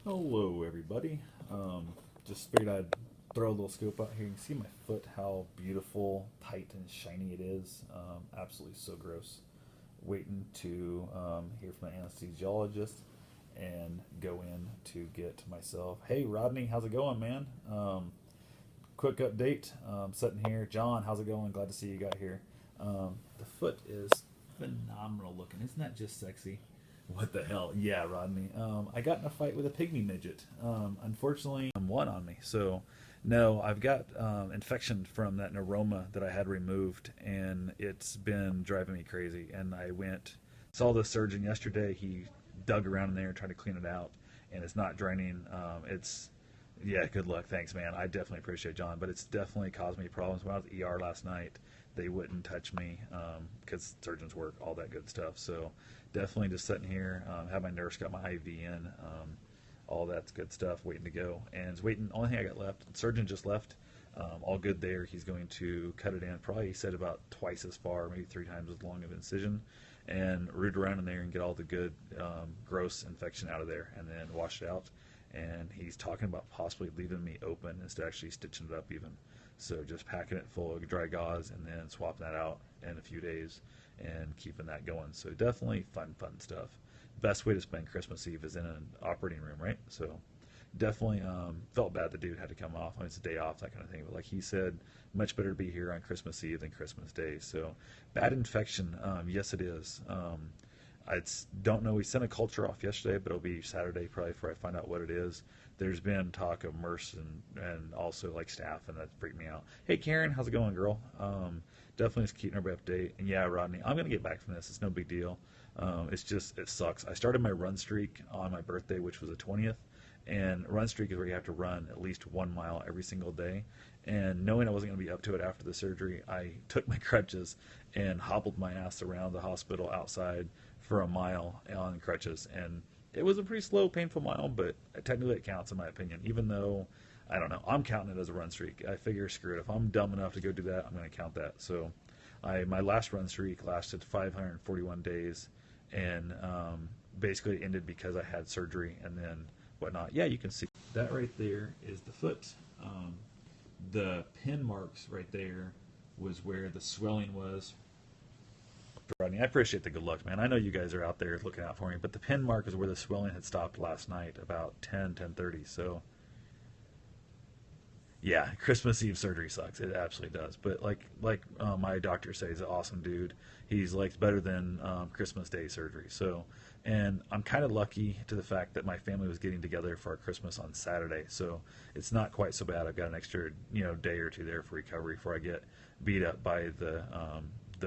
Hello, everybody. Just figured I'd throw a little scope out here. You can see my foot, how beautiful, tight, and shiny it is. Absolutely so gross. Waiting to hear from the anesthesiologist and go in to get myself. Hey, Rodney, how's it going, man? Quick update. Sitting here. John, how's it going? Glad to see you got here. The foot is phenomenal looking. Isn't that just sexy? What the hell? Yeah, Rodney. I got in a fight with a pygmy midget. Unfortunately, one on me. So, no, I've got infection from that neuroma that I had removed, and it's been driving me crazy. And I saw the surgeon yesterday. He dug around in there and tried to clean it out, and it's not draining. Yeah, good luck. Thanks, man. I definitely appreciate it, John, but it's definitely caused me problems. When I was at ER last night, they wouldn't touch me because surgeons work, all that good stuff. So definitely just sitting here, have my nurse got my IV in, all that's good stuff, waiting to go. And it's waiting. Only thing I got left, the surgeon just left. All good there. He's going to cut it in. Probably he said about twice as far, maybe 3 times as long of incision, and root around in there and get all the good, gross infection out of there, and then wash it out. And he's talking about possibly leaving me open instead of actually stitching it up even. So just packing it full of dry gauze and then swapping that out in a few days and keeping that going. So definitely fun stuff. Best way to spend Christmas Eve is in an operating room, right? So definitely felt bad the dude had to come off. I mean, it's a day off, that kind of thing. But like he said, much better to be here on Christmas Eve than Christmas Day. So bad infection, yes it is. I don't know. We sent a culture off yesterday, but it'll be Saturday probably before I find out what it is. There's been talk of MRSA and also like staph, and that freaked me out. Hey, Karen, how's it going, girl? Definitely just keeping everybody up to date. And yeah, Rodney, I'm going to get back from this. It's no big deal. It's just, it sucks. I started my run streak on my birthday, which was the 20th. And run streak is where you have to run at least 1 mile every single day. And knowing I wasn't going to be up to it after the surgery, I took my crutches and hobbled my ass around the hospital outside for a mile on crutches. And it was a pretty slow, painful mile, but technically it counts in my opinion, even though I don't know. I'm counting it as a run streak. I figure, screw it. If I'm dumb enough to go do that, I'm going to count that. So my last run streak lasted 541 days, and basically it ended because I had surgery and then whatnot. Yeah, you can see that right there is the foot. The pin marks right there was where the swelling was. Rodney, I appreciate the good luck, man. I know you guys are out there looking out for me, but the pin mark is where the swelling had stopped last night about 10:30. So yeah, Christmas Eve surgery sucks. It absolutely does. But my doctor says, he's an awesome dude. He's like better than Christmas Day surgery. So, and I'm kind of lucky to the fact that my family was getting together for our Christmas on Saturday. So it's not quite so bad. I've got an extra day or two there for recovery before I get beat up by the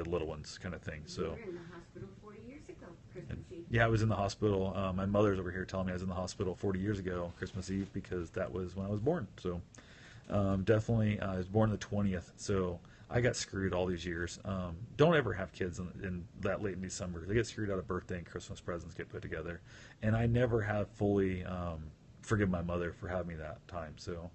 little ones, kind of thing. You So. were in the hospital 40 years ago, Christmas Eve. Yeah, I was in the hospital. My mother's over here telling me I was in the hospital 40 years ago, Christmas Eve, because that was when I was born. So definitely, I was born the 20th, so I got screwed all these years. Don't ever have kids in that late in December. They get screwed out of birthday and Christmas presents get put together. And I never have fully forgiven my mother for having me that time. So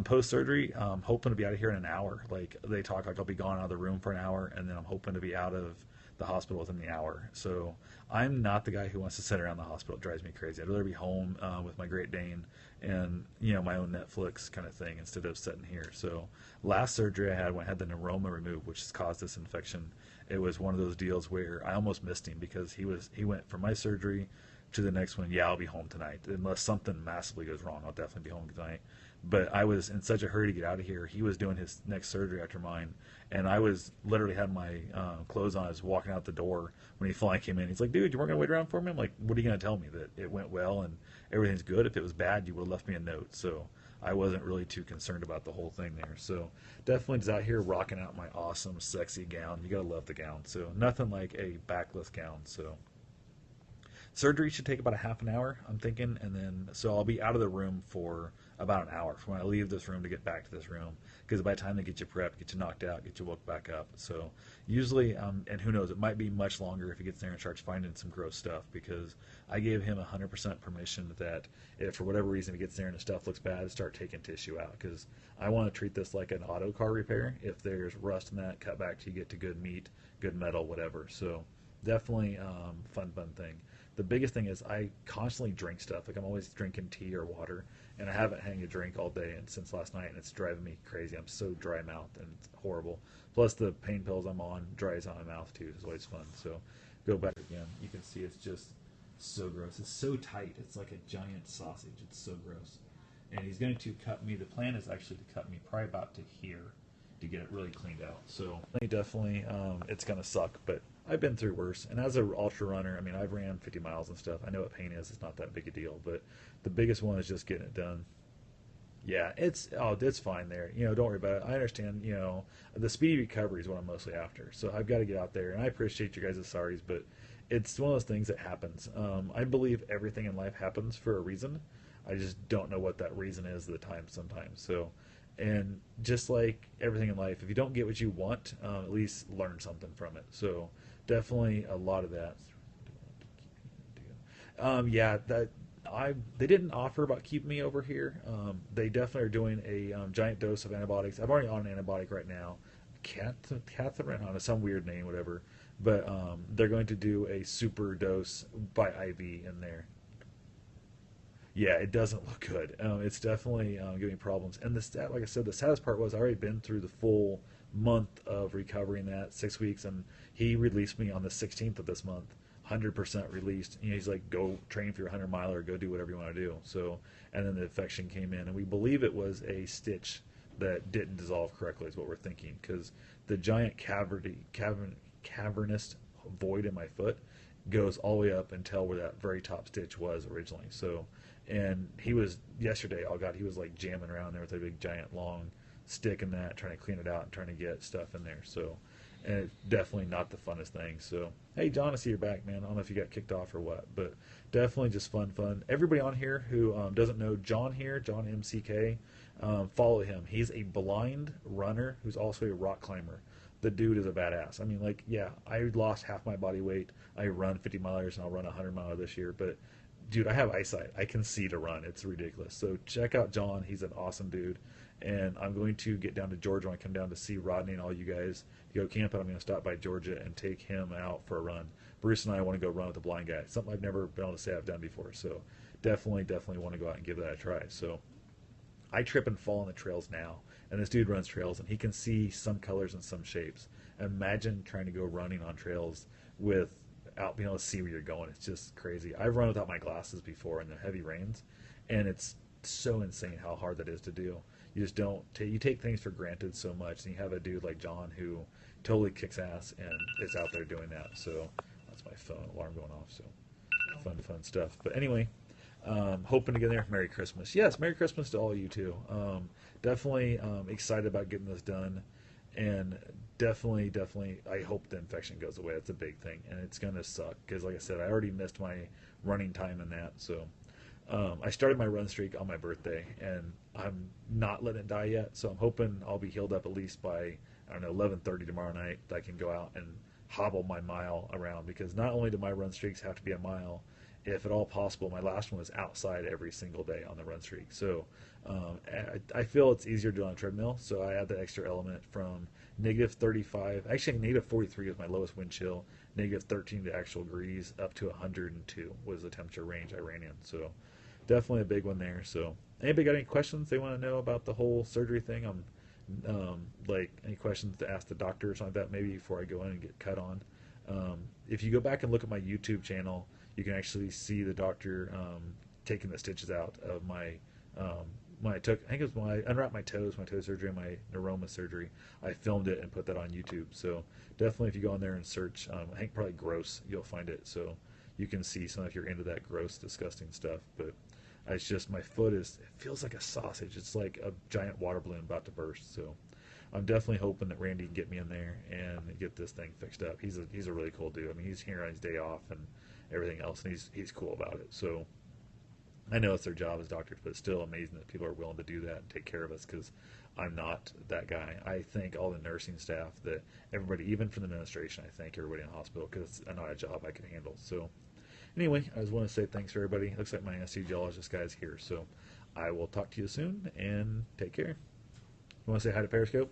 post surgery, I'm hoping to be out of here in an hour. Like they talk, like I'll be gone out of the room for an hour, and then I'm hoping to be out of the hospital within the hour. So I'm not the guy who wants to sit around the hospital. It drives me crazy. I'd rather be home with my Great Dane and my own Netflix kind of thing instead of sitting here. So last surgery I had when I had the neuroma removed, which has caused this infection, it was one of those deals where I almost missed him because he went from my surgery to the next one. Yeah, I'll be home tonight unless something massively goes wrong. I'll definitely be home tonight. But I was in such a hurry to get out of here. He was doing his next surgery after mine, and I was literally had my clothes on. I was walking out the door when he finally came in. He's like, "Dude, you weren't gonna wait around for me?" I'm like, "What are you gonna tell me, that it went well and everything's good? If it was bad, you would have left me a note." So I wasn't really too concerned about the whole thing there. So definitely just out here rocking out my awesome, sexy gown. You gotta love the gown. So nothing like a backless gown. So surgery should take about a half an hour, I'm thinking, and then so I'll be out of the room for about an hour from when I leave this room to get back to this room, because by the time they get you prepped, get you knocked out, get you woke back up. So usually, and who knows, it might be much longer if he gets there and starts finding some gross stuff, because I gave him 100% permission that if for whatever reason he gets there and the stuff looks bad, start taking tissue out, because I want to treat this like an auto car repair. If there's rust in that, cut back till you get to good meat, good metal, whatever. So definitely fun thing. The biggest thing is I constantly drink stuff. Like I'm always drinking tea or water, and I haven't had a drink all day and since last night, and it's driving me crazy. I'm so dry mouthed and it's horrible. Plus the pain pills I'm on dries out my mouth too. It's always fun. So go back again. You can see it's just so gross. It's so tight. It's like a giant sausage. It's so gross. And he's going to cut me. The plan is actually to cut me probably about to here to get it really cleaned out. So definitely, it's going to suck, but I've been through worse. And as an ultra runner, I mean, I've ran 50 miles and stuff. I know what pain is. It's not that big a deal, but the biggest one is just getting it done. Yeah, it's fine there. You know, don't worry about it. I understand. You know, the speedy recovery is what I'm mostly after. So I've got to get out there, and I appreciate you guys' sorries, but it's one of those things that happens. I believe everything in life happens for a reason. I just don't know what that reason is at the time sometimes. So, and just like everything in life, if you don't get what you want, at least learn something from it. So definitely a lot of that. Yeah, that they didn't offer about keeping me over here. They definitely are doing a giant dose of antibiotics. I'm already on an antibiotic right now, Catherine, on some weird name, whatever. But they're going to do a super dose by IV in there. Yeah, it doesn't look good. It's definitely giving me problems. And like I said, the saddest part was I already been through the full month of recovering that 6 weeks, and he released me on the 16th of this month, 100% released. You know, he's like, go train for your 100 miler, go do whatever you want to do. So, and then the infection came in, and we believe it was a stitch that didn't dissolve correctly, is what we're thinking, because the giant cavernous void in my foot goes all the way up until where that very top stitch was originally. So, and he was yesterday. Oh God, he was like jamming around there with a big giant long stick and that, trying to clean it out and trying to get stuff in there. So, and it's definitely not the funnest thing. So, hey, John, I see you're back, man. I don't know if you got kicked off or what, but definitely just fun. Everybody on here who doesn't know John here, John MCK, follow him. He's a blind runner who's also a rock climber. The dude is a badass. I mean, like, yeah, I lost half my body weight. I run 50 milers and I'll run a 100 miler this year, but dude, I have eyesight. I can see to run. It's ridiculous. So check out John. He's an awesome dude. And I'm going to get down to Georgia when I come down to see Rodney and all you guys to go camping. I'm going to stop by Georgia and take him out for a run. Bruce and I want to go run with a blind guy. Something I've never been able to say I've done before. So definitely want to go out and give that a try. So I trip and fall on the trails now, and this dude runs trails, and he can see some colors and some shapes. Imagine trying to go running on trails without being able to see where you're going. It's just crazy. I've run without my glasses before in the heavy rains, and it's so insane how hard that is to do. You just don't you take things for granted so much, and you have a dude like John who totally kicks ass and is out there doing that. So that's my phone alarm going off. So fun stuff. But anyway, hoping to get there. Merry Christmas. Yes, Merry Christmas to all of you too. Definitely excited about getting this done, and definitely, I hope the infection goes away. That's a big thing, and it's gonna suck because, like I said, I already missed my running time in that. So I started my run streak on my birthday, and I'm not letting it die yet. So I'm hoping I'll be healed up at least by, I don't know, 11:30 tomorrow night. That I can go out and hobble my mile around, because not only do my run streaks have to be a mile, if at all possible, my last one was outside every single day on the run streak. So I feel it's easier to do on a treadmill, so I add the extra element from -35, actually -43 was my lowest wind chill, -13 to actual degrees, up to 102 was the temperature range I ran in. So definitely a big one there. So anybody got any questions they want to know about the whole surgery thing? Like any questions to ask the doctor or something like that, maybe before I go in and get cut on. If you go back and look at my YouTube channel, you can actually see the doctor taking the stitches out of I think it was my unwrapped my toe surgery, and my neuroma surgery. I filmed it and put that on YouTube. So definitely, if you go on there and search, I think probably gross, you'll find it. So you can see some if you're into that gross, disgusting stuff. But it's just my foot it feels like a sausage. It's like a giant water balloon about to burst. So I'm definitely hoping that Randy can get me in there and get this thing fixed up. He's a really cool dude. I mean, he's here on his day off and everything else, and he's cool about it. So I know it's their job as doctors, but it's still amazing that people are willing to do that and take care of us, because I'm not that guy. I thank all the nursing staff, that everybody, even from the administration, I thank everybody in the hospital, because it's not a job I can handle. So anyway, I just want to say thanks to everybody. Looks like my anesthesiologist guy's here, so I will talk to you soon, and take care. You want to say hi to Periscope?